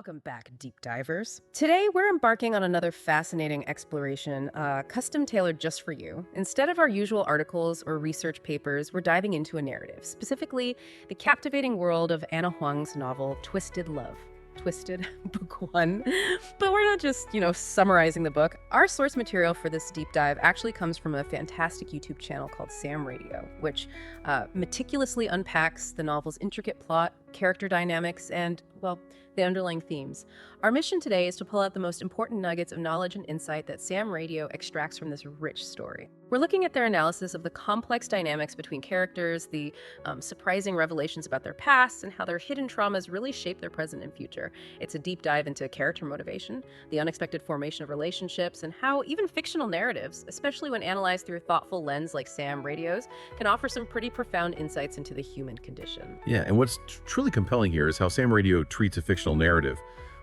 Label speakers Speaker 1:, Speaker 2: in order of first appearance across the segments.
Speaker 1: Welcome back, deep divers. Today, we're embarking on another fascinating exploration, custom tailored just for you. Instead of our usual articles or research papers, we're diving into a narrative, specifically the captivating world of Ana Huang's novel, Twisted Love. Twisted, book one. But we're not just, summarizing the book. Our source material for this deep dive actually comes from a fantastic YouTube channel called Sam Radio, which meticulously unpacks the novel's intricate plot, character dynamics, and, well, the underlying themes. Our mission today is to pull out the most important nuggets of knowledge and insight that Sam Radio extracts from this rich story. We're looking at their analysis of the complex dynamics between characters, the surprising revelations about their past, and how their hidden traumas really shape their present and future. It's a deep dive into character motivation, the unexpected formation of relationships, and how even fictional narratives, especially when analyzed through a thoughtful lens like Sam Radio's, can offer some pretty profound insights into the human condition.
Speaker 2: Yeah, and what's truly compelling here is how Sam Radio treats a fictional narrative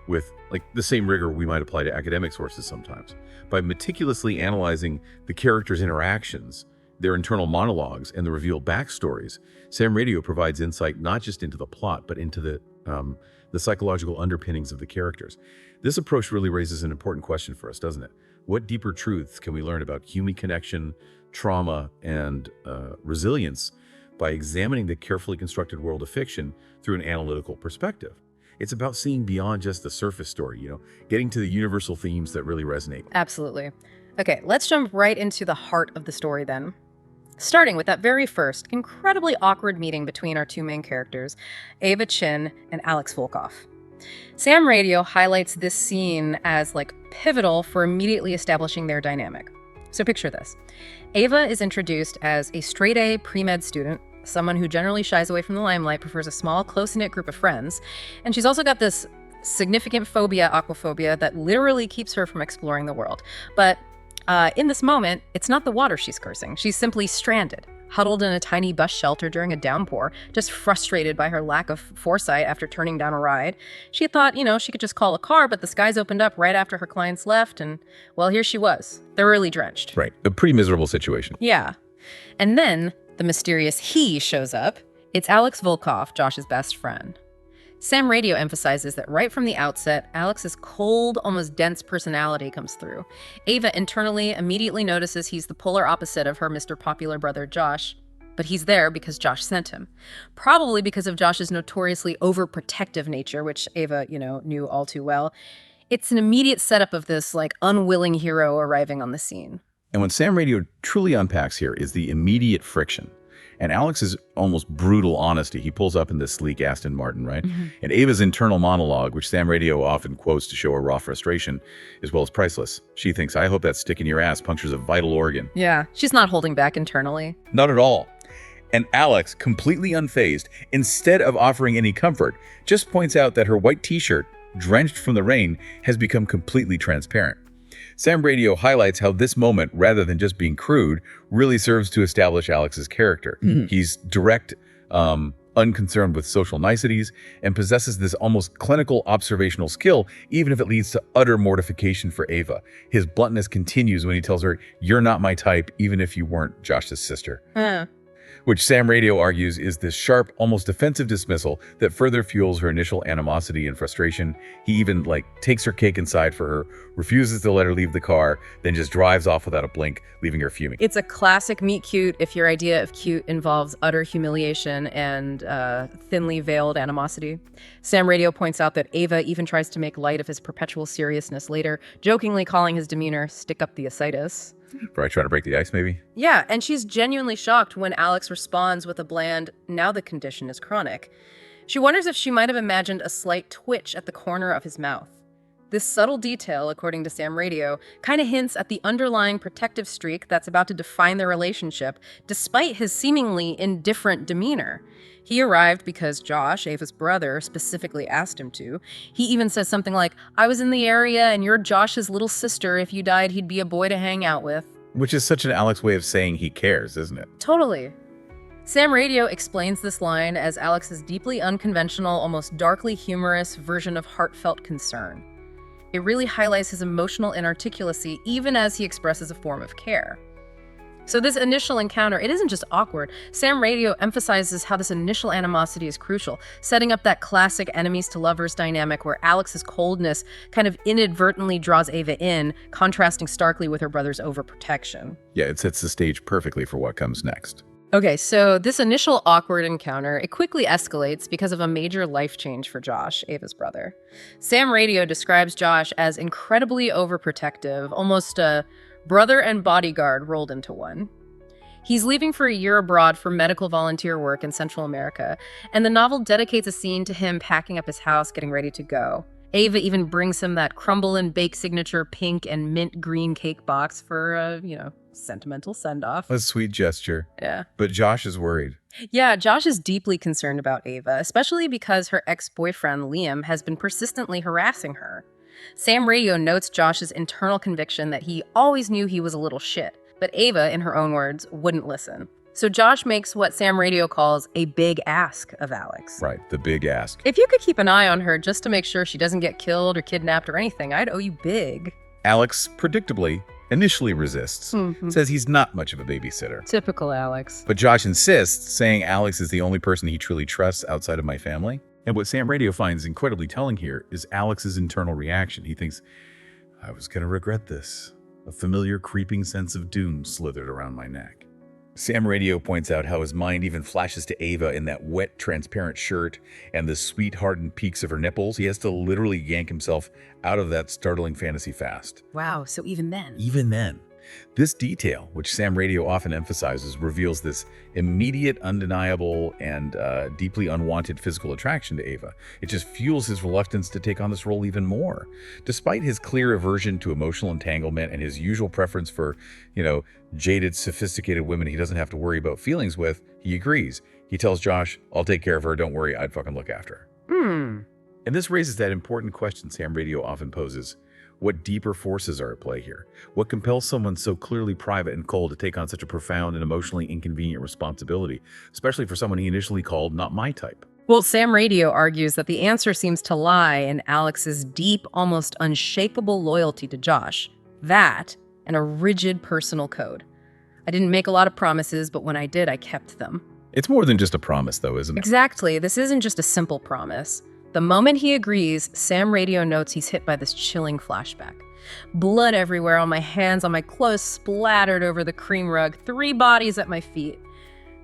Speaker 2: with the same rigor we might apply to academic sources sometimes. By meticulously analyzing the characters' interactions, their internal monologues, and the revealed backstories, Sam Radio provides insight not just into the plot, but into the psychological underpinnings of the characters. This approach really raises an important question for us, doesn't it? What deeper truths can we learn about human connection, trauma, and resilience by examining the carefully constructed world of fiction through an analytical perspective? It's about seeing beyond just the surface story, getting to the universal themes that really resonate.
Speaker 1: Absolutely. Okay, let's jump right into the heart of the story then. Starting with that very first, incredibly awkward meeting between our two main characters, Ava Chen and Alex Volkov. Sam Radio highlights this scene as pivotal for immediately establishing their dynamic. So picture this. Ava is introduced as a straight-A pre-med student, someone who generally shies away from the limelight, prefers a small, close-knit group of friends, and she's also got this significant phobia, aquaphobia, that literally keeps her from exploring the world. But in this moment, it's not the water she's cursing. She's simply stranded, huddled in a tiny bus shelter during a downpour, just frustrated by her lack of foresight after turning down a ride. She had thought, she could just call a car, but the skies opened up right after her clients left, and, well, here she was, thoroughly drenched.
Speaker 2: Right, a pretty miserable situation.
Speaker 1: Yeah. And then the mysterious he shows up. It's Alex Volkov, Josh's best friend. Sam Radio emphasizes that right from the outset, Alex's cold, almost dense personality comes through. Ava internally immediately notices he's the polar opposite of her Mr. Popular brother Josh, but he's there because Josh sent him. Probably because of Josh's notoriously overprotective nature, which Ava, knew all too well. It's an immediate setup of this, unwilling hero arriving on the scene.
Speaker 2: And what Sam Radio truly unpacks here is the immediate friction. And Alex's almost brutal honesty. He pulls up in this sleek Aston Martin, right? Mm-hmm. And Ava's internal monologue, which Sam Radio often quotes to show her raw frustration, as well as priceless. She thinks, I hope that stick in your ass punctures a vital organ.
Speaker 1: Yeah, she's not holding back internally.
Speaker 2: Not at all. And Alex, completely unfazed, instead of offering any comfort, just points out that her white t-shirt, drenched from the rain, has become completely transparent. Sam Radio highlights how this moment, rather than just being crude, really serves to establish Alex's character. Mm-hmm. He's direct, unconcerned with social niceties, and possesses this almost clinical observational skill, even if it leads to utter mortification for Ava. His bluntness continues when he tells her, "You're not my type, even if you weren't Josh's sister." Which Sam Radio argues is this sharp, almost defensive dismissal that further fuels her initial animosity and frustration. He even takes her cake inside for her, refuses to let her leave the car, then just drives off without a blink, leaving her fuming.
Speaker 1: It's a classic meet cute if your idea of cute involves utter humiliation and thinly veiled animosity. Sam Radio points out that Ava even tries to make light of his perpetual seriousness later, jokingly calling his demeanor stick up the ascites.
Speaker 2: Probably trying to break the ice, maybe?
Speaker 1: Yeah, and she's genuinely shocked when Alex responds with a bland, now the condition is chronic. She wonders if she might have imagined a slight twitch at the corner of his mouth. This subtle detail, according to Sam Radio, kind of hints at the underlying protective streak that's about to define their relationship, despite his seemingly indifferent demeanor. He arrived because Josh, Ava's brother, specifically asked him to. He even says something like, "I was in the area and you're Josh's little sister. If you died, he'd be a boy to hang out with."
Speaker 2: Which is such an Alex way of saying he cares, isn't it?
Speaker 1: Totally. Sam Radio explains this line as Alex's deeply unconventional, almost darkly humorous version of heartfelt concern. It really highlights his emotional inarticulacy even as he expresses a form of care. So this initial encounter, it isn't just awkward. Sam Radio emphasizes how this initial animosity is crucial, setting up that classic enemies to lovers dynamic where Alex's coldness kind of inadvertently draws Ava in, contrasting starkly with her brother's overprotection.
Speaker 2: Yeah, it sets the stage perfectly for what comes next.
Speaker 1: Okay, so this initial awkward encounter, it quickly escalates because of a major life change for Josh, Ava's brother. Sam Radio describes Josh as incredibly overprotective, almost a brother and bodyguard rolled into one. He's leaving for a year abroad for medical volunteer work in Central America, and the novel dedicates a scene to him packing up his house, getting ready to go. Ava even brings him that crumble and bake signature pink and mint green cake box for a, sentimental send-off.
Speaker 2: A sweet gesture.
Speaker 1: Yeah.
Speaker 2: But Josh is worried.
Speaker 1: Yeah, Josh is deeply concerned about Ava, especially because her ex-boyfriend, Liam, has been persistently harassing her. Sam Radio notes Josh's internal conviction that he always knew he was a little shit, but Ava, in her own words, wouldn't listen. So Josh makes what Sam Radio calls a big ask of Alex.
Speaker 2: Right, the big ask.
Speaker 1: If you could keep an eye on her just to make sure she doesn't get killed or kidnapped or anything, I'd owe you big.
Speaker 2: Alex, predictably, initially resists, says he's not much of a babysitter.
Speaker 1: Typical Alex.
Speaker 2: But Josh insists, saying Alex is the only person he truly trusts outside of my family. And what Sam Radio finds incredibly telling here is Alex's internal reaction. He thinks, I was going to regret this. A familiar creeping sense of doom slithered around my neck. Sam Radio points out how his mind even flashes to Ava in that wet, transparent shirt and the sweet, hardened peaks of her nipples. He has to literally yank himself out of that startling fantasy fast.
Speaker 1: Wow, so even then.
Speaker 2: Even then. This detail, which Sam Radio often emphasizes, reveals this immediate, undeniable, and deeply unwanted physical attraction to Ava. It just fuels his reluctance to take on this role even more. Despite his clear aversion to emotional entanglement and his usual preference for, jaded, sophisticated women he doesn't have to worry about feelings with, he agrees. He tells Josh, I'll take care of her, don't worry, I'd fucking look after her. And this raises that important question Sam Radio often poses. What deeper forces are at play here? What compels someone so clearly private and cold to take on such a profound and emotionally inconvenient responsibility, especially for someone he initially called not my type?
Speaker 1: Well, Sam Radio argues that the answer seems to lie in Alex's deep, almost unshakable loyalty to Josh. That and a rigid personal code. I didn't make a lot of promises, but when I did, I kept them.
Speaker 2: It's more than just a promise, though, isn't it?
Speaker 1: Exactly. This isn't just a simple promise. The moment he agrees, Sam Radio notes he's hit by this chilling flashback. Blood everywhere on my hands, on my clothes, splattered over the cream rug, 3 bodies at my feet.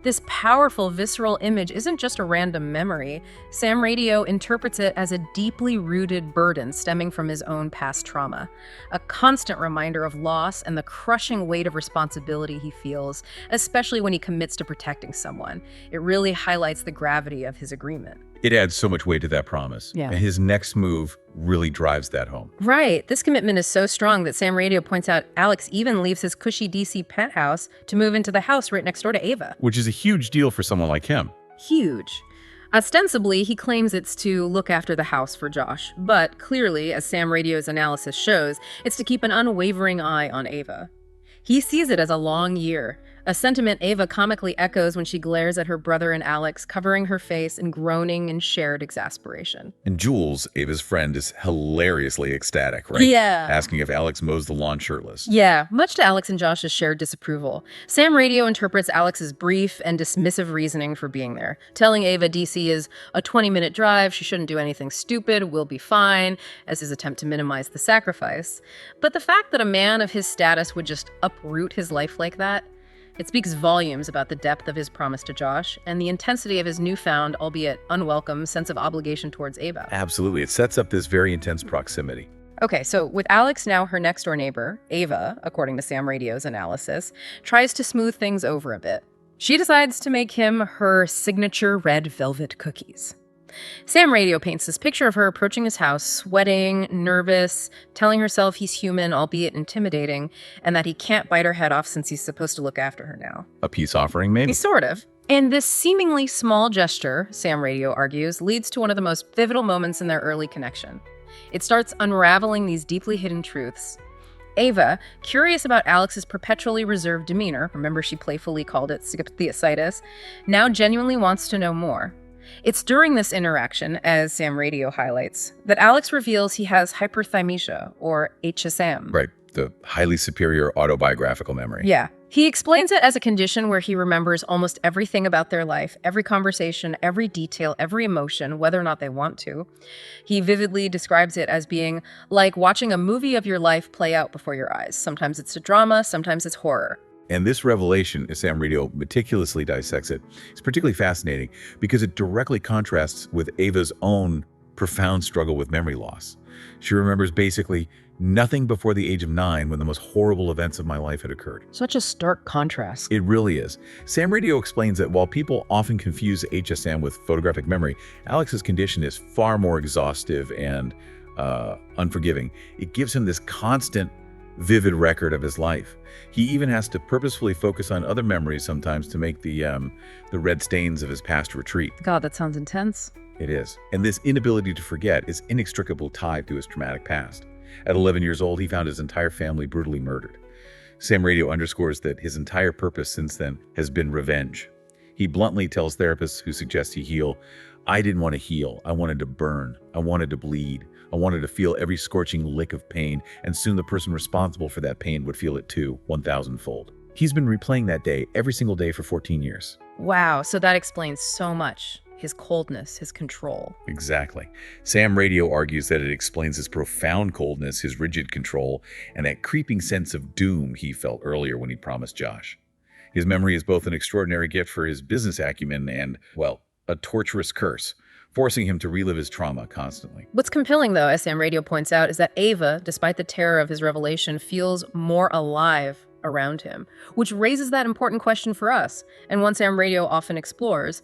Speaker 1: This powerful, visceral image isn't just a random memory. Sam Radio interprets it as a deeply rooted burden stemming from his own past trauma, a constant reminder of loss and the crushing weight of responsibility he feels, especially when he commits to protecting someone. It really highlights the gravity of his agreement.
Speaker 2: It adds so much weight to that promise.
Speaker 1: Yeah.
Speaker 2: And his next move really drives that home.
Speaker 1: Right. This commitment is so strong that Sam Radio points out Alex even leaves his cushy DC penthouse to move into the house right next door to Ava.
Speaker 2: Which is a huge deal for someone like him.
Speaker 1: Huge. Ostensibly, he claims it's to look after the house for Josh, but clearly, as Sam Radio's analysis shows, it's to keep an unwavering eye on Ava. He sees it as a long year, a sentiment Ava comically echoes when she glares at her brother and Alex, covering her face and groaning in shared exasperation.
Speaker 2: And Jules, Ava's friend, is hilariously ecstatic, right?
Speaker 1: Yeah.
Speaker 2: Asking if Alex mows the lawn shirtless.
Speaker 1: Yeah, much to Alex and Josh's shared disapproval. Sam Radio interprets Alex's brief and dismissive reasoning for being there, telling Ava DC is a 20-minute drive, she shouldn't do anything stupid, we'll be fine, as his attempt to minimize the sacrifice. But the fact that a man of his status would just uproot his life like that, it speaks volumes about the depth of his promise to Josh and the intensity of his newfound, albeit unwelcome, sense of obligation towards Ava.
Speaker 2: Absolutely. It sets up this very intense proximity.
Speaker 1: Okay, so with Alex now her next-door neighbor, Ava, according to Sam Radio's analysis, tries to smooth things over a bit. She decides to make him her signature red velvet cookies. Sam Radio paints this picture of her approaching his house, sweating, nervous, telling herself he's human, albeit intimidating, and that he can't bite her head off since he's supposed to look after her now.
Speaker 2: A peace offering, maybe?
Speaker 1: Sort of. And this seemingly small gesture, Sam Radio argues, leads to one of the most pivotal moments in their early connection. It starts unraveling these deeply hidden truths. Ava, curious about Alex's perpetually reserved demeanor, remember she playfully called it schizoitis, now genuinely wants to know more. It's during this interaction, as Sam Radio highlights, that Alex reveals he has hyperthymesia, or HSAM.
Speaker 2: Right. the highly superior autobiographical memory.
Speaker 1: Yeah. He explains it as a condition where he remembers almost everything about their life, every conversation, every detail, every emotion, whether or not they want to. He vividly describes it as being like watching a movie of your life play out before your eyes. Sometimes it's a drama, sometimes it's horror.
Speaker 2: And this revelation, as Sam Radio meticulously dissects it, is particularly fascinating because it directly contrasts with Ava's own profound struggle with memory loss. She remembers basically nothing before the age of 9 when the most horrible events of my life had occurred.
Speaker 1: Such a stark contrast.
Speaker 2: It really is. Sam Radio explains that while people often confuse HSAM with photographic memory, Alex's condition is far more exhaustive and unforgiving. It gives him this constant, vivid record of his life. He even has to purposefully focus on other memories sometimes to make the red stains of his past retreat.
Speaker 1: God, that sounds intense.
Speaker 2: It is. And this inability to forget is inextricably tied to his traumatic past. At 11 years old, he found his entire family brutally murdered. Sam Radio underscores that his entire purpose since then has been revenge. He bluntly tells therapists who suggest he heal, "I didn't want to heal. I wanted to burn. I wanted to bleed. I wanted to feel every scorching lick of pain, and soon the person responsible for that pain would feel it too, 1,000-fold." He's been replaying that day every single day for 14 years.
Speaker 1: Wow, so that explains so much. His coldness, his control.
Speaker 2: Exactly. Sam Radio argues that it explains his profound coldness, his rigid control, and that creeping sense of doom he felt earlier when he promised Josh. His memory is both an extraordinary gift for his business acumen and, well, a torturous curse, forcing him to relive his trauma constantly.
Speaker 1: What's compelling, though, as Sam Radio points out, is that Ava, despite the terror of his revelation, feels more alive around him, which raises that important question for us, and one Sam Radio often explores.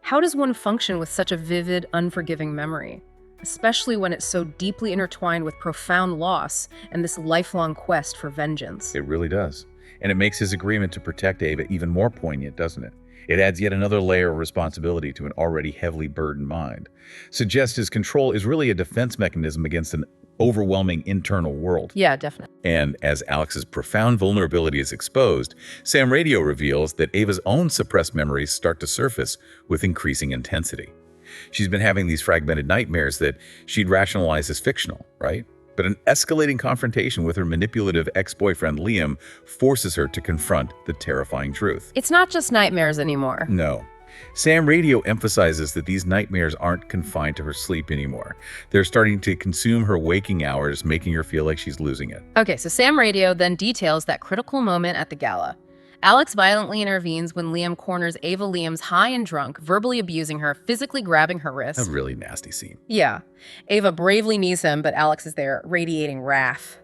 Speaker 1: How does one function with such a vivid, unforgiving memory, especially when it's so deeply intertwined with profound loss and this lifelong quest for vengeance?
Speaker 2: It really does. And it makes his agreement to protect Ava even more poignant, doesn't it? It adds yet another layer of responsibility to an already heavily burdened mind. Suggests his control is really a defense mechanism against an overwhelming internal world.
Speaker 1: Yeah, definitely.
Speaker 2: And as Alex's profound vulnerability is exposed, Sam Radio reveals that Ava's own suppressed memories start to surface with increasing intensity. She's been having these fragmented nightmares that she'd rationalize as fictional, right? But an escalating confrontation with her manipulative ex-boyfriend Liam forces her to confront the terrifying truth.
Speaker 1: It's not just nightmares anymore.
Speaker 2: No. Sam Radio emphasizes that these nightmares aren't confined to her sleep anymore. They're starting to consume her waking hours, making her feel like she's losing it.
Speaker 1: Okay, so Sam Radio then details that critical moment at the gala. Alex violently intervenes when Liam corners Ava Liam's high and drunk, verbally abusing her, physically grabbing her wrist.
Speaker 2: A really nasty scene.
Speaker 1: Yeah. Ava bravely knees him, but Alex is there, radiating wrath.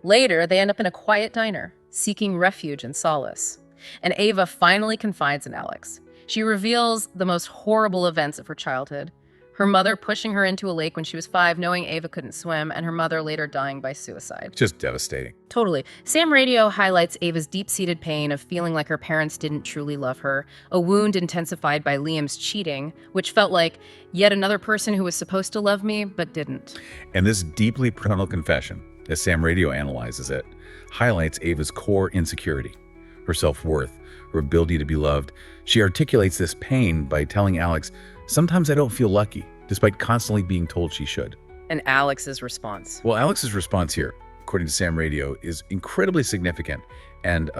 Speaker 1: Later, they end up in a quiet diner, seeking refuge and solace. And Ava finally confides in Alex. She reveals the most horrible events of her childhood. Her mother pushing her into a lake when she was 5, knowing Ava couldn't swim, and her mother later dying by suicide.
Speaker 2: Just devastating.
Speaker 1: Totally. Sam Radio highlights Ava's deep-seated pain of feeling like her parents didn't truly love her, a wound intensified by Liam's cheating, which felt like yet another person who was supposed to love me, but didn't.
Speaker 2: And this deeply personal confession, as Sam Radio analyzes it, highlights Ava's core insecurity, her self-worth, her ability to be loved. She articulates this pain by telling Alex, "Sometimes I don't feel lucky," despite constantly being told she should.
Speaker 1: And Alex's response.
Speaker 2: Well, Alex's response here, according to Sam Radio, is incredibly significant and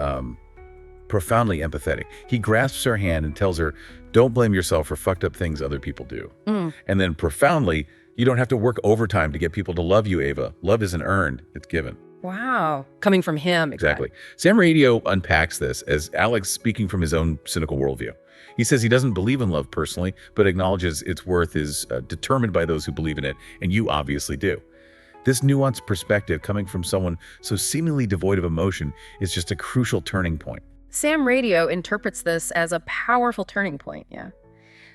Speaker 2: profoundly empathetic. He grasps her hand and tells her, "Don't blame yourself for fucked up things other people do." And then profoundly, "You don't have to work overtime to get people to love you, Ava. Love isn't earned, it's given."
Speaker 1: Wow. Coming from him.
Speaker 2: Exactly. Sam Radio unpacks this as Alex speaking from his own cynical worldview. He says he doesn't believe in love personally, but acknowledges its worth is determined by those who believe in it, and you obviously do. This nuanced perspective coming from someone so seemingly devoid of emotion is just a crucial turning point.
Speaker 1: Sam Radio interprets this as a powerful turning point,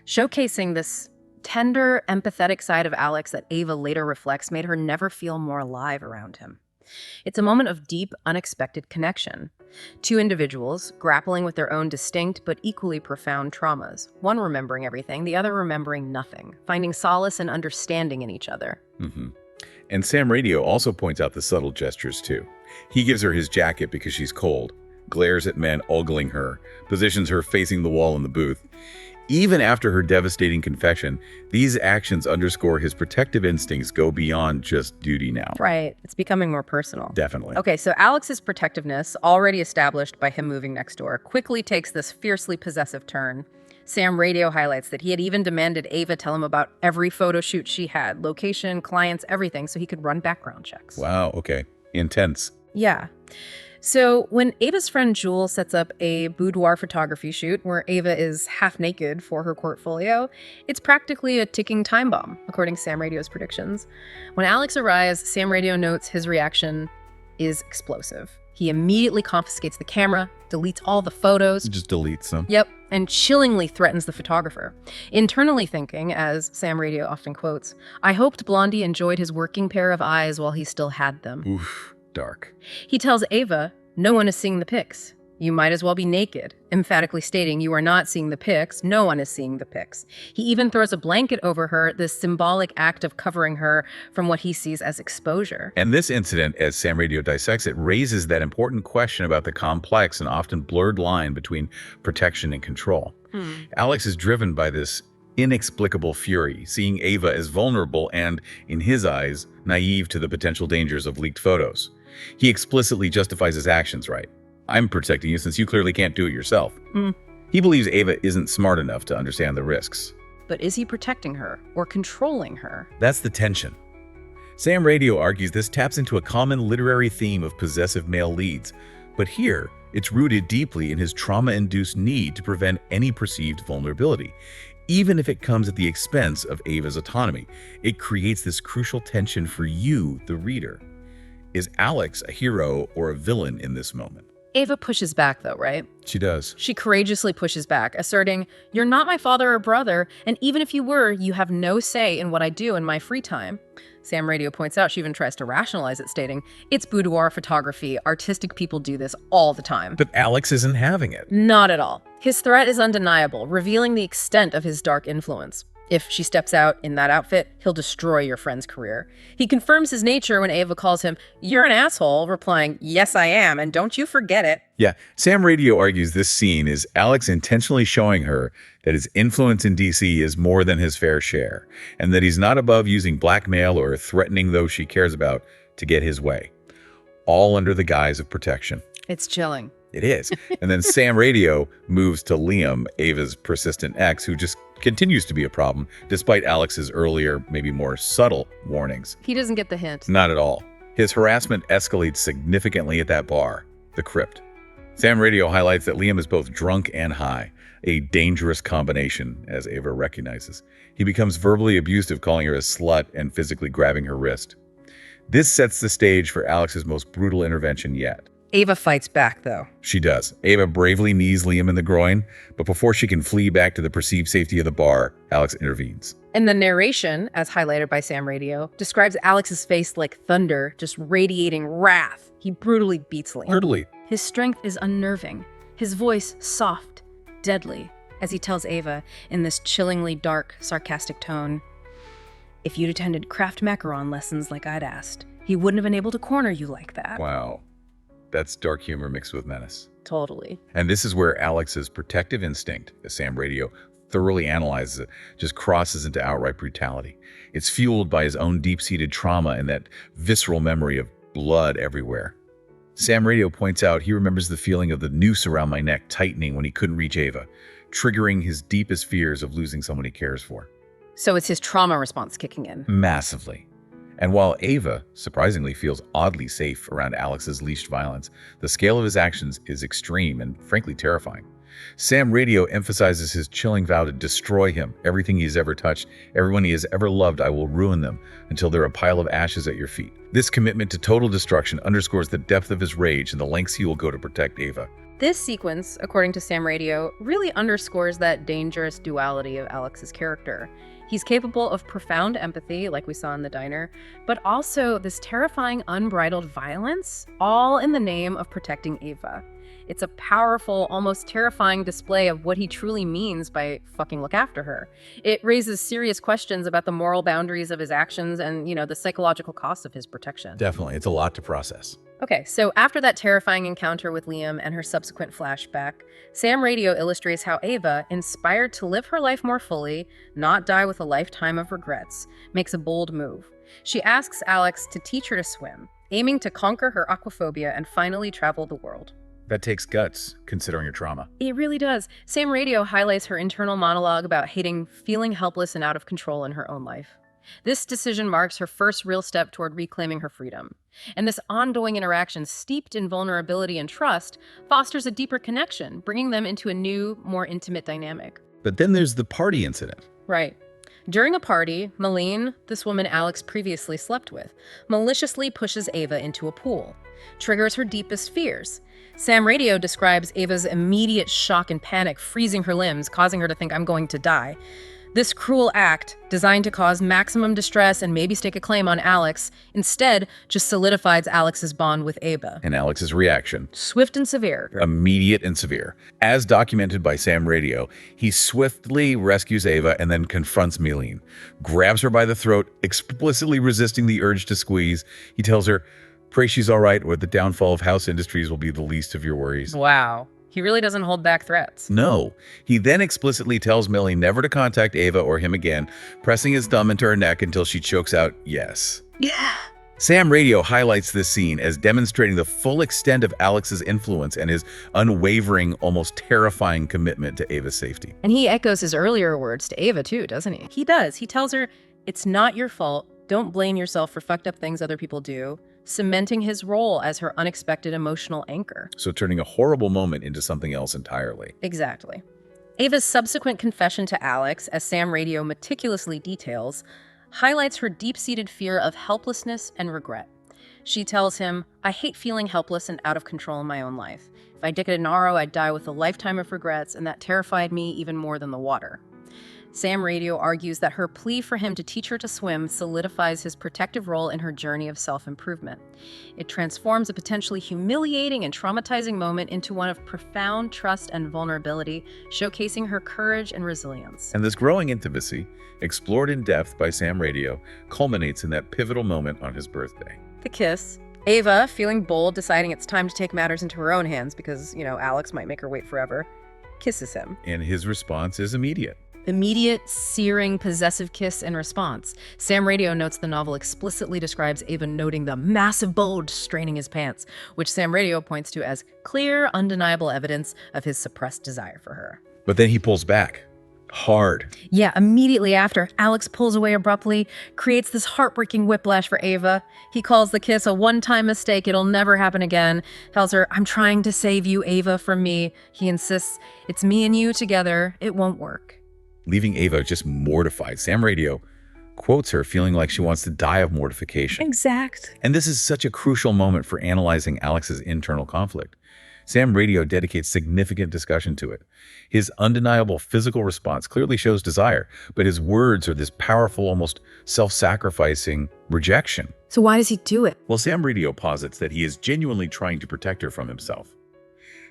Speaker 1: showcasing this tender, empathetic side of Alex that Ava later reflects made her never feel more alive around him. It's a moment of deep, unexpected connection. Two individuals grappling with their own distinct but equally profound traumas, one remembering everything, the other remembering nothing, finding solace and understanding in each other.
Speaker 2: And Sam Radio also points out the subtle gestures too. He gives her his jacket because she's cold, glares at men ogling her, positions her facing the wall in the booth. Even after her devastating confession, these actions underscore his protective instincts go beyond just duty now.
Speaker 1: Right. It's becoming more personal.
Speaker 2: Definitely.
Speaker 1: Okay, so Alex's protectiveness, already established by him moving next door, quickly takes this fiercely possessive turn. Sam Radio highlights that he had even demanded Ava tell him about every photo shoot she had, location, clients, everything, so he could run background checks.
Speaker 2: Wow, okay. Intense.
Speaker 1: Yeah. So when Ava's friend Jewel sets up a boudoir photography shoot where Ava is half naked for her portfolio, it's practically a ticking time bomb, according to Sam Radio's predictions. When Alex arrives, Sam Radio notes his reaction is explosive. He immediately confiscates the camera, deletes all the photos.
Speaker 2: Just deletes them.
Speaker 1: Yep, and chillingly threatens the photographer. Internally thinking, as Sam Radio often quotes, "I hoped Blondie enjoyed his working pair of eyes while he still had them."
Speaker 2: Oof, dark.
Speaker 1: He tells Ava, "No one is seeing the pics. You might as well be naked," emphatically stating, "You are not seeing the pics. No one is seeing the pics." He even throws a blanket over her, this symbolic act of covering her from what he sees as exposure.
Speaker 2: And this incident, as Sam Radio dissects it, raises that important question about the complex and often blurred line between protection and control. Alex is driven by this inexplicable fury, seeing Ava as vulnerable and, in his eyes, naive to the potential dangers of leaked photos. He explicitly justifies his actions, right? "I'm protecting you since you clearly can't do it yourself." He believes Ava isn't smart enough to understand the risks.
Speaker 1: But is he protecting her or controlling her?
Speaker 2: That's the tension. Sam Radio argues this taps into a common literary theme of possessive male leads, but here, it's rooted deeply in his trauma-induced need to prevent any perceived vulnerability. Even if it comes at the expense of Ava's autonomy, it creates this crucial tension for you, the reader. Is Alex a hero or a villain in this moment?
Speaker 1: Ava pushes back, though, right?
Speaker 2: She does.
Speaker 1: She courageously pushes back, asserting, "You're not my father or brother, and even if you were, you have no say in what I do in my free time." Sam Radio points out she even tries to rationalize it, stating, "It's boudoir photography. Artistic people do this all the time."
Speaker 2: But Alex isn't having it.
Speaker 1: Not at all. His threat is undeniable, revealing the extent of his dark influence. If she steps out in that outfit, he'll destroy your friend's career. He confirms his nature when Ava calls him, "You're an asshole," replying, "Yes, I am, and don't you forget it."
Speaker 2: Yeah, Sam Radio argues this scene is Alex intentionally showing her that his influence in DC is more than his fair share, and that he's not above using blackmail or threatening those she cares about to get his way, all under the guise of protection.
Speaker 1: It's chilling.
Speaker 2: It is. And then Sam Radio moves to Liam, Ava's persistent ex, who just continues to be a problem, despite Alex's earlier, maybe more subtle warnings.
Speaker 1: He doesn't get the hint.
Speaker 2: Not at all. His harassment escalates significantly at that bar, the Crypt. Sam Radio highlights that Liam is both drunk and high, a dangerous combination, as Ava recognizes. He becomes verbally abusive, calling her a slut and physically grabbing her wrist. This sets the stage for Alex's most brutal intervention yet.
Speaker 1: Ava fights back, though.
Speaker 2: She does. Ava bravely knees Liam in the groin, but before she can flee back to the perceived safety of the bar, Alex intervenes.
Speaker 1: And the narration, as highlighted by Sam Radio, describes Alex's face like thunder, just radiating wrath. He brutally beats Liam.
Speaker 2: Brutally.
Speaker 1: His strength is unnerving. His voice soft, deadly, as he tells Ava in this chillingly dark, sarcastic tone, "If you'd attended craft macaron lessons like I'd asked, he wouldn't have been able to corner you like that."
Speaker 2: Wow. That's dark humor mixed with menace.
Speaker 1: Totally.
Speaker 2: And this is where Alex's protective instinct, as Sam Radio thoroughly analyzes it, just crosses into outright brutality. It's fueled by his own deep-seated trauma and that visceral memory of blood everywhere. Sam Radio points out he remembers the feeling of the noose around my neck tightening when he couldn't reach Ava, triggering his deepest fears of losing someone he cares for.
Speaker 1: So it's his trauma response kicking in.
Speaker 2: Massively. And while Ava, surprisingly, feels oddly safe around Alex's leashed violence, the scale of his actions is extreme and frankly terrifying. Sam Radio emphasizes his chilling vow to destroy him, everything he has ever touched, everyone he has ever loved, I will ruin them until they're a pile of ashes at your feet. This commitment to total destruction underscores the depth of his rage and the lengths he will go to protect Ava.
Speaker 1: This sequence, according to Sam Radio, really underscores that dangerous duality of Alex's character. He's capable of profound empathy, like we saw in the diner, but also this terrifying, unbridled violence, all in the name of protecting Ava. It's a powerful, almost terrifying display of what he truly means by fucking look after her. It raises serious questions about the moral boundaries of his actions and, the psychological cost of his protection.
Speaker 2: Definitely. It's a lot to process.
Speaker 1: Okay, so after that terrifying encounter with Liam and her subsequent flashback, Sam Radio illustrates how Ava, inspired to live her life more fully, not die with a lifetime of regrets, makes a bold move. She asks Alex to teach her to swim, aiming to conquer her aquaphobia and finally travel the world.
Speaker 2: That takes guts, considering her trauma.
Speaker 1: It really does. Sam Radio highlights her internal monologue about feeling helpless and out of control in her own life. This decision marks her first real step toward reclaiming her freedom. And this ongoing interaction, steeped in vulnerability and trust, fosters a deeper connection, bringing them into a new, more intimate dynamic.
Speaker 2: But then there's the party incident.
Speaker 1: Right. During a party, Malene, this woman Alex previously slept with, maliciously pushes Ava into a pool, triggers her deepest fears. Sam Radio describes Ava's immediate shock and panic, freezing her limbs, causing her to think, "I'm going to die." This cruel act, designed to cause maximum distress and maybe stake a claim on Alex, instead just solidifies Alex's bond with Ava.
Speaker 2: And Alex's reaction.
Speaker 1: Swift and severe.
Speaker 2: Immediate and severe. As documented by Sam Radio, he swiftly rescues Ava and then confronts Malene, grabs her by the throat, explicitly resisting the urge to squeeze. He tells her, "Pray she's all right, or the downfall of House Industries will be the least of your worries."
Speaker 1: Wow. He really doesn't hold back threats.
Speaker 2: No. He then explicitly tells Millie never to contact Ava or him again, pressing his thumb into her neck until she chokes out, "Yes."
Speaker 1: Yeah.
Speaker 2: Sam Radio highlights this scene as demonstrating the full extent of Alex's influence and his unwavering, almost terrifying commitment to Ava's safety.
Speaker 1: And he echoes his earlier words to Ava too, doesn't he? He does. He tells her, "It's not your fault. Don't blame yourself for fucked up things other people do," cementing his role as her unexpected emotional anchor.
Speaker 2: So turning a horrible moment into something else entirely.
Speaker 1: Exactly. Ava's subsequent confession to Alex, as Sam Radio meticulously details, highlights her deep-seated fear of helplessness and regret. She tells him, "I hate feeling helpless and out of control in my own life. If I did Gennaro, I'd die with a lifetime of regrets, and that terrified me even more than the water." Sam Radio argues that her plea for him to teach her to swim solidifies his protective role in her journey of self-improvement. It transforms a potentially humiliating and traumatizing moment into one of profound trust and vulnerability, showcasing her courage and resilience.
Speaker 2: And this growing intimacy, explored in depth by Sam Radio, culminates in that pivotal moment on his birthday.
Speaker 1: The kiss. Ava, feeling bold, deciding it's time to take matters into her own hands because, Alex might make her wait forever, kisses him.
Speaker 2: And his response is immediate.
Speaker 1: Immediate, searing, possessive kiss in response. Sam Radio notes the novel explicitly describes Ava noting the massive bulge straining his pants, which Sam Radio points to as clear, undeniable evidence of his suppressed desire for her.
Speaker 2: But then he pulls back. Hard.
Speaker 1: Yeah, immediately after, Alex pulls away abruptly, creates this heartbreaking whiplash for Ava. He calls the kiss a one-time mistake, it'll never happen again. Tells her, "I'm trying to save you, Ava, from me." He insists, "It's me and you together, it won't work."
Speaker 2: Leaving Ava just mortified. Sam Radio quotes her feeling like she wants to die of mortification.
Speaker 1: Exact.
Speaker 2: And this is such a crucial moment for analyzing Alex's internal conflict. Sam Radio dedicates significant discussion to it. His undeniable physical response clearly shows desire, but his words are this powerful, almost self-sacrificing rejection.
Speaker 1: So why does he do it?
Speaker 2: Well, Sam Radio posits that he is genuinely trying to protect her from himself,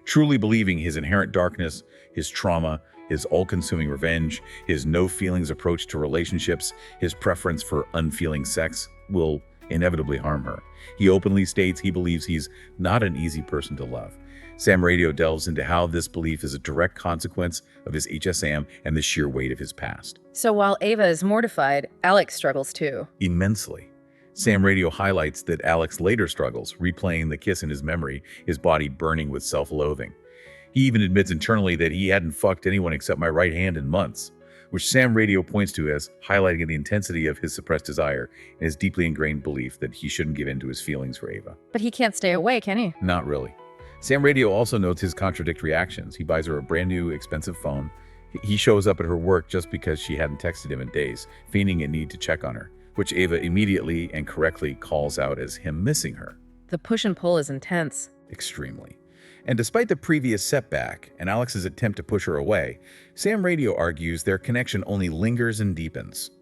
Speaker 2: truly believing his inherent darkness, his trauma, his all-consuming revenge, his no-feelings approach to relationships, his preference for unfeeling sex will inevitably harm her. He openly states he believes he's not an easy person to love. Sam Radio delves into how this belief is a direct consequence of his HSAM and the sheer weight of his past.
Speaker 1: So while Ava is mortified, Alex struggles too.
Speaker 2: Immensely. Sam Radio highlights that Alex later struggles, replaying the kiss in his memory, his body burning with self-loathing. He even admits internally that he hadn't fucked anyone except my right hand in months, which Sam Radio points to as highlighting the intensity of his suppressed desire and his deeply ingrained belief that he shouldn't give in to his feelings for Ava.
Speaker 1: But he can't stay away, can he?
Speaker 2: Not really. Sam Radio also notes his contradictory actions. He buys her a brand new, expensive phone. He shows up at her work just because she hadn't texted him in days, feigning a need to check on her, which Ava immediately and correctly calls out as him missing her.
Speaker 1: The push and pull is intense.
Speaker 2: Extremely. And despite the previous setback and Alex's attempt to push her away, Sam Radio argues their connection only lingers and deepens.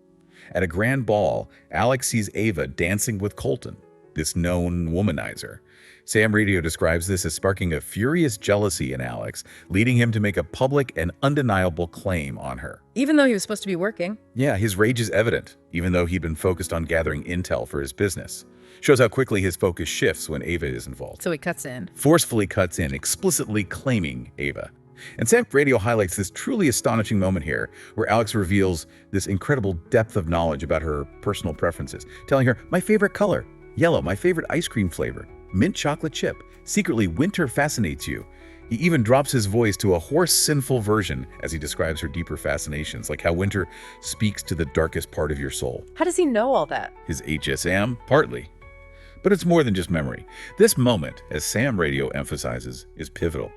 Speaker 2: At a grand ball, Alex sees Ava dancing with Colton, this known womanizer. Sam Radio describes this as sparking a furious jealousy in Alex, leading him to make a public and undeniable claim on her.
Speaker 1: Even though he was supposed to be working.
Speaker 2: Yeah, his rage is evident, even though he'd been focused on gathering intel for his business. Shows how quickly his focus shifts when Ava is involved.
Speaker 1: So he cuts in.
Speaker 2: Forcefully cuts in, explicitly claiming Ava. And Sam Radio highlights this truly astonishing moment here, where Alex reveals this incredible depth of knowledge about her personal preferences, telling her, my favorite color, yellow, my favorite ice cream flavor, mint chocolate chip. Secretly, winter fascinates you. He even drops his voice to a hoarse, sinful version as he describes her deeper fascinations, like how winter speaks to the darkest part of your soul.
Speaker 1: How does he know all that?
Speaker 2: His HSAM? Partly. But it's more than just memory. This moment, as Sam Radio emphasizes, is pivotal.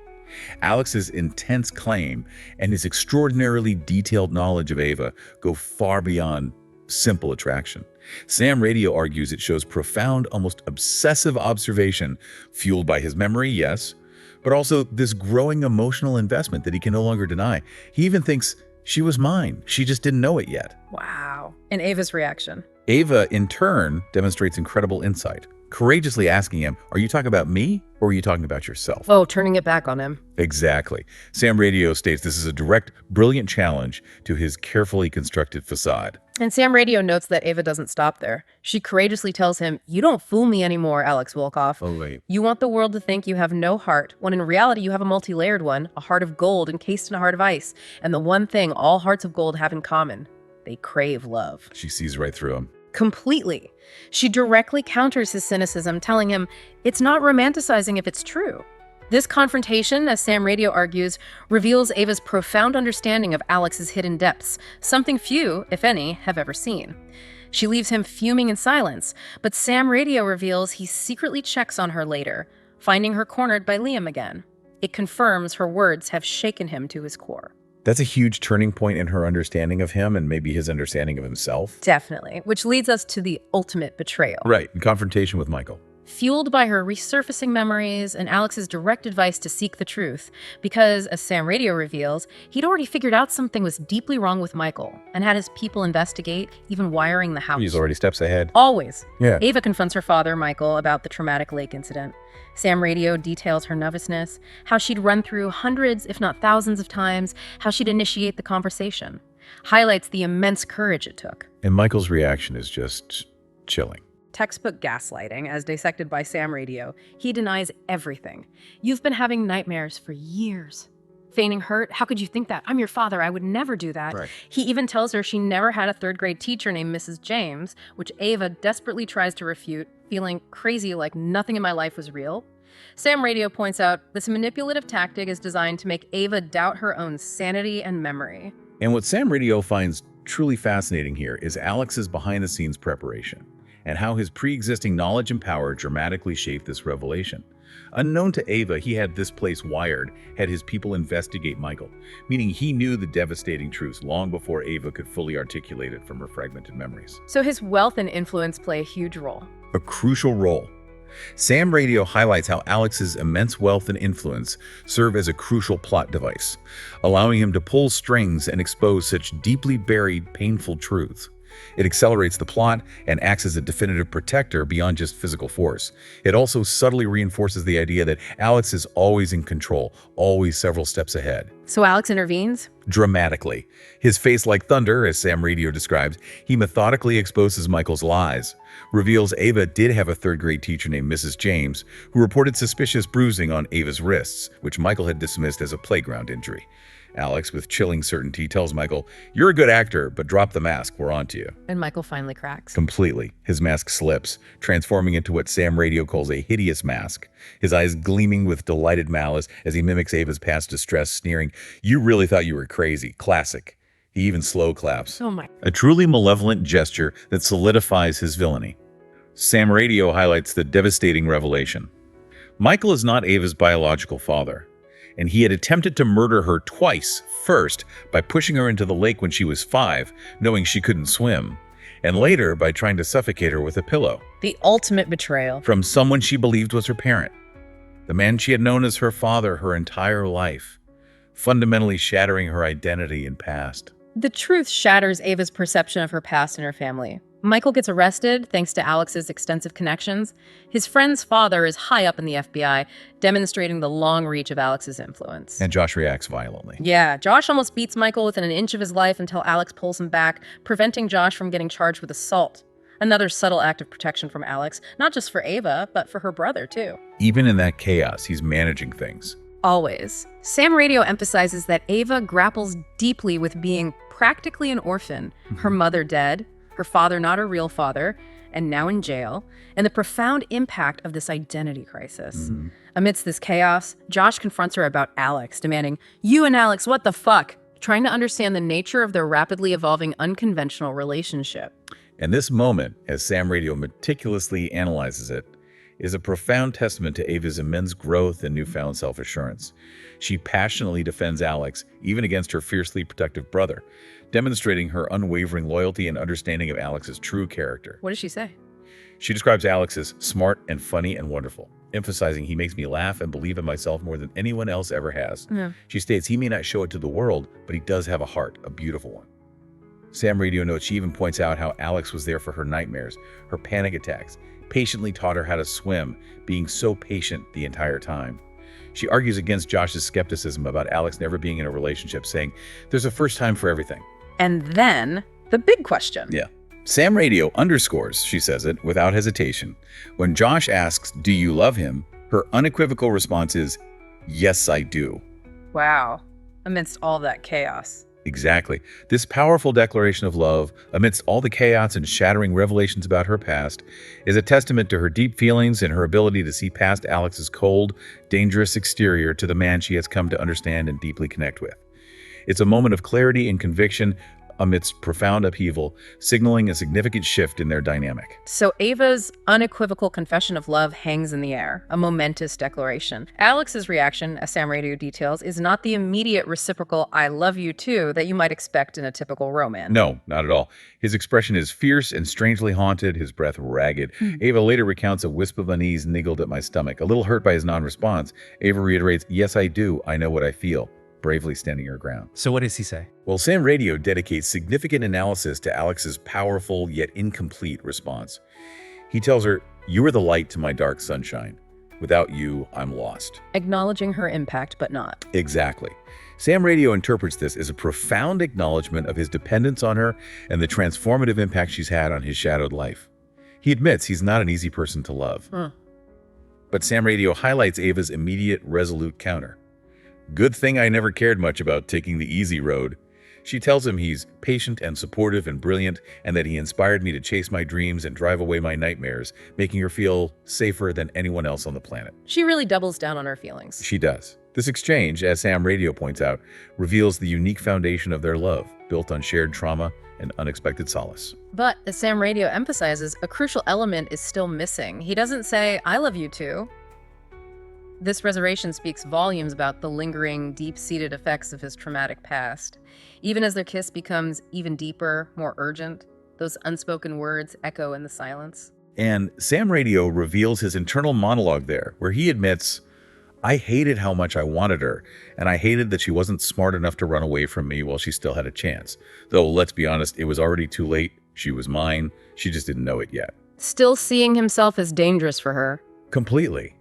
Speaker 2: Alex's intense claim and his extraordinarily detailed knowledge of Ava go far beyond simple attraction. Sam Radio argues it shows profound, almost obsessive observation, fueled by his memory, yes, but also this growing emotional investment that he can no longer deny. He even thinks she was mine. She just didn't know it yet.
Speaker 1: Wow. And Ava's reaction?
Speaker 2: Ava, in turn, demonstrates incredible insight, courageously asking him, are you talking about me or are you talking about yourself?
Speaker 1: Oh, turning it back on him.
Speaker 2: Exactly. Sam Radio states this is a direct, brilliant challenge to his carefully constructed facade.
Speaker 1: And Sam Radio notes that Ava doesn't stop there. She courageously tells him, you don't fool me anymore, Alex Volkov.
Speaker 2: Oh, wait.
Speaker 1: You want the world to think you have no heart, when in reality you have a multi-layered one, a heart of gold encased in a heart of ice. And the one thing all hearts of gold have in common, they crave love.
Speaker 2: She sees right through him.
Speaker 1: Completely. She directly counters his cynicism, telling him it's not romanticizing if it's true. This confrontation, as Sam Radio argues, reveals Ava's profound understanding of Alex's hidden depths, something few, if any, have ever seen. She leaves him fuming in silence, but Sam Radio reveals he secretly checks on her later, finding her cornered by Liam again. It confirms her words have shaken him to his core.
Speaker 2: That's a huge turning point in her understanding of him and maybe his understanding of himself.
Speaker 1: Definitely, which leads us to the ultimate betrayal.
Speaker 2: Right, in confrontation with Michael.
Speaker 1: Fueled by her resurfacing memories and Alex's direct advice to seek the truth, because, as Sam Radio reveals, he'd already figured out something was deeply wrong with Michael and had his people investigate, even wiring the house.
Speaker 2: He's already steps ahead.
Speaker 1: Always.
Speaker 2: Yeah.
Speaker 1: Ava confronts her father, Michael, about the traumatic lake incident. Sam Radio details her nervousness, how she'd run through hundreds, if not thousands of times, how she'd initiate the conversation. Highlights the immense courage it took.
Speaker 2: And Michael's reaction is just chilling.
Speaker 1: Textbook gaslighting, as dissected by Sam Radio. He denies everything. You've been having nightmares for years. Feigning hurt? How could you think that? I'm your father. I would never do that.
Speaker 2: Right.
Speaker 1: He even tells her she never had a third-grade teacher named Mrs. James, which Ava desperately tries to refute, feeling crazy like nothing in my life was real. Sam Radio points out this manipulative tactic is designed to make Ava doubt her own sanity and memory.
Speaker 2: And what Sam Radio finds truly fascinating here is Alex's behind-the-scenes preparation, and how his pre-existing knowledge and power dramatically shaped this revelation. Unknown to Ava, he had this place wired, had his people investigate Michael, meaning he knew the devastating truths long before Ava could fully articulate it from her fragmented memories.
Speaker 1: So his wealth and influence play a huge role.
Speaker 2: A crucial role. Sam Radio highlights how Alex's immense wealth and influence serve as a crucial plot device, allowing him to pull strings and expose such deeply buried, painful truths. It accelerates the plot and acts as a definitive protector beyond just physical force. It also subtly reinforces the idea that Alex is always in control, always several steps ahead.
Speaker 1: So Alex intervenes?
Speaker 2: Dramatically. His face like thunder, as Sam Radio describes, he methodically exposes Michael's lies, reveals Ava did have a third-grade teacher named Mrs. James, who reported suspicious bruising on Ava's wrists, which Michael had dismissed as a playground injury. Alex, with chilling certainty, tells Michael, "You're a good actor, but drop the mask, we're on to you."
Speaker 1: And Michael finally cracks.
Speaker 2: Completely. His mask slips, transforming into what Sam Radio calls a hideous mask, his eyes gleaming with delighted malice as he mimics Ava's past distress, sneering, "You really thought you were crazy. Classic." He even slow claps.
Speaker 1: Oh my.
Speaker 2: A truly malevolent gesture that solidifies his villainy. Sam Radio highlights the devastating revelation. Michael is not Ava's biological father, and he had attempted to murder her twice, first by pushing her into the lake when she was 5, knowing she couldn't swim, and later by trying to suffocate her with a pillow.
Speaker 1: The ultimate betrayal.
Speaker 2: From someone she believed was her parent, the man she had known as her father her entire life, fundamentally shattering her identity and past.
Speaker 1: The truth shatters Ava's perception of her past and her family. Michael gets arrested thanks to Alex's extensive connections. His friend's father is high up in the FBI, demonstrating the long reach of Alex's influence.
Speaker 2: And Josh reacts violently.
Speaker 1: Yeah, Josh almost beats Michael within an inch of his life until Alex pulls him back, preventing Josh from getting charged with assault. Another subtle act of protection from Alex, not just for Ava, but for her brother, too.
Speaker 2: Even in that chaos, he's managing things.
Speaker 1: Always. Sam Radio emphasizes that Ava grapples deeply with being practically an orphan, her mother dead, her father not her real father, and now in jail, and the profound impact of this identity crisis. Amidst this chaos, Josh confronts her about Alex, demanding, "You and Alex, what the fuck?" trying to understand the nature of their rapidly evolving unconventional relationship.
Speaker 2: And this moment, as Sam Radio meticulously analyzes it, is a profound testament to Ava's immense growth and newfound self-assurance. She passionately defends Alex, even against her fiercely protective brother, demonstrating her unwavering loyalty and understanding of Alex's true character.
Speaker 1: What does she say?
Speaker 2: She describes Alex as smart and funny and wonderful, emphasizing he makes me laugh and believe in myself more than anyone else ever has.
Speaker 1: Yeah.
Speaker 2: She states he may not show it to the world, but he does have a heart, a beautiful one. Sam Radio notes she even points out how Alex was there for her nightmares, her panic attacks, patiently taught her how to swim, being so patient the entire time. She argues against Josh's skepticism about Alex never being in a relationship, saying there's a first time for everything.
Speaker 1: And then, the big question.
Speaker 2: Yeah. Sam Radio underscores, she says it without hesitation. When Josh asks, "Do you love him?" her unequivocal response is, "Yes, I do."
Speaker 1: Wow. Amidst all that chaos.
Speaker 2: Exactly. This powerful declaration of love, amidst all the chaos and shattering revelations about her past, is a testament to her deep feelings and her ability to see past Alex's cold, dangerous exterior to the man she has come to understand and deeply connect with. It's a moment of clarity and conviction amidst profound upheaval, signaling a significant shift in their dynamic.
Speaker 1: So Ava's unequivocal confession of love hangs in the air, a momentous declaration. Alex's reaction, as Sam Radio details, is not the immediate reciprocal "I love you too" that you might expect in a typical romance.
Speaker 2: No, not at all. His expression is fierce and strangely haunted, his breath ragged. Ava later recounts a wisp of unease niggled at my stomach. A little hurt by his non-response, Ava reiterates, "Yes, I do. I know what I feel," bravely standing her ground.
Speaker 3: So what does he say?
Speaker 2: Well, Sam Radio dedicates significant analysis to Alex's powerful yet incomplete response. He tells her, "You are the light to my dark sunshine. Without you, I'm lost."
Speaker 1: Acknowledging her impact, but not.
Speaker 2: Exactly. Sam Radio interprets this as a profound acknowledgement of his dependence on her and the transformative impact she's had on his shadowed life. He admits he's not an easy person to love. But Sam Radio highlights Ava's immediate, resolute counter. "Good thing I never cared much about taking the easy road." She tells him he's patient and supportive and brilliant, and that he inspired me to chase my dreams and drive away my nightmares, making her feel safer than anyone else on the planet.
Speaker 1: She really doubles down on her feelings.
Speaker 2: She does. This exchange, as Sam Radio points out, reveals the unique foundation of their love, built on shared trauma and unexpected solace.
Speaker 1: But, as Sam Radio emphasizes, a crucial element is still missing. He doesn't say, "I love you too." This reservation speaks volumes about the lingering, deep-seated effects of his traumatic past. Even as their kiss becomes even deeper, more urgent, those unspoken words echo in the silence.
Speaker 2: And Sam Radio reveals his internal monologue there, where he admits, "I hated how much I wanted her, and I hated that she wasn't smart enough to run away from me while she still had a chance. Though, let's be honest, it was already too late. She was mine. She just didn't know it yet."
Speaker 1: Still seeing himself as dangerous for her.
Speaker 2: Completely.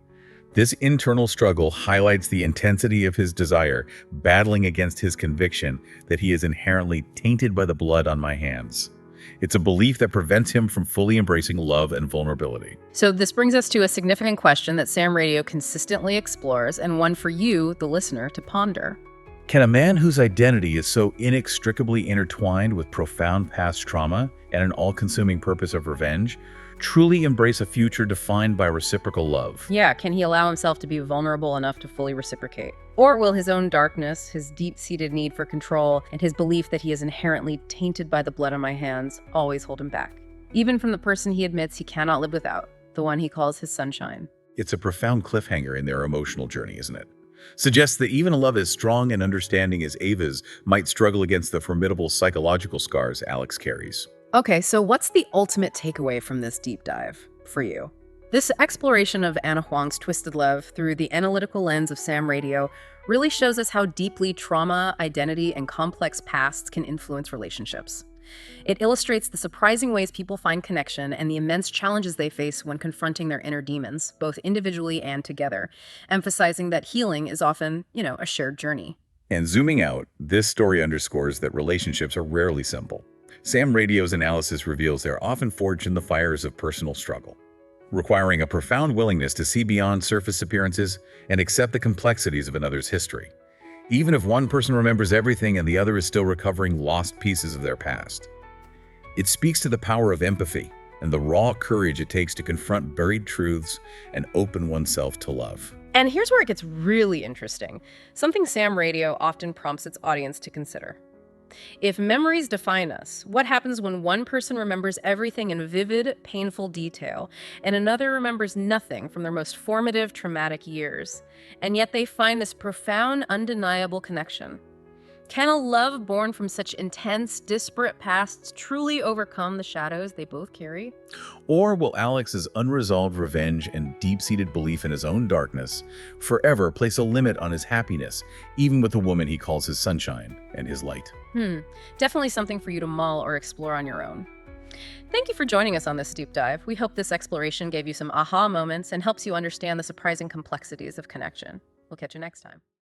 Speaker 2: This internal struggle highlights the intensity of his desire, battling against his conviction that he is inherently tainted by the blood on my hands. It's a belief that prevents him from fully embracing love and vulnerability.
Speaker 1: So this brings us to a significant question that Sam Radio consistently explores, and one for you, the listener, to ponder.
Speaker 2: Can a man whose identity is so inextricably intertwined with profound past trauma and an all-consuming purpose of revenge truly embrace a future defined by reciprocal love?
Speaker 1: Yeah, can he allow himself to be vulnerable enough to fully reciprocate? Or will his own darkness, his deep-seated need for control, and his belief that he is inherently tainted by the blood on my hands always hold him back? Even from the person he admits he cannot live without, the one he calls his sunshine.
Speaker 2: It's a profound cliffhanger in their emotional journey, isn't it? Suggests that even a love as strong and understanding as Ava's might struggle against the formidable psychological scars Alex carries.
Speaker 1: Okay, so what's the ultimate takeaway from this deep dive for you? This exploration of Ana Huang's twisted love through the analytical lens of Sam Radio really shows us how deeply trauma, identity, and complex pasts can influence relationships. It illustrates the surprising ways people find connection and the immense challenges they face when confronting their inner demons, both individually and together, emphasizing that healing is often, a shared journey.
Speaker 2: And zooming out, this story underscores that relationships are rarely simple. Sam Radio's analysis reveals they're often forged in the fires of personal struggle, requiring a profound willingness to see beyond surface appearances and accept the complexities of another's history, even if one person remembers everything and the other is still recovering lost pieces of their past. It speaks to the power of empathy and the raw courage it takes to confront buried truths and open oneself to love.
Speaker 1: And here's where it gets really interesting, something Sam Radio often prompts its audience to consider. If memories define us, what happens when one person remembers everything in vivid, painful detail, and another remembers nothing from their most formative, traumatic years, and yet they find this profound, undeniable connection? Can a love born from such intense, disparate pasts truly overcome the shadows they both carry?
Speaker 2: Or will Alex's unresolved revenge and deep-seated belief in his own darkness forever place a limit on his happiness, even with the woman he calls his sunshine and his light?
Speaker 1: Definitely something for you to mull or explore on your own. Thank you for joining us on this deep dive. We hope this exploration gave you some aha moments and helps you understand the surprising complexities of connection. We'll catch you next time.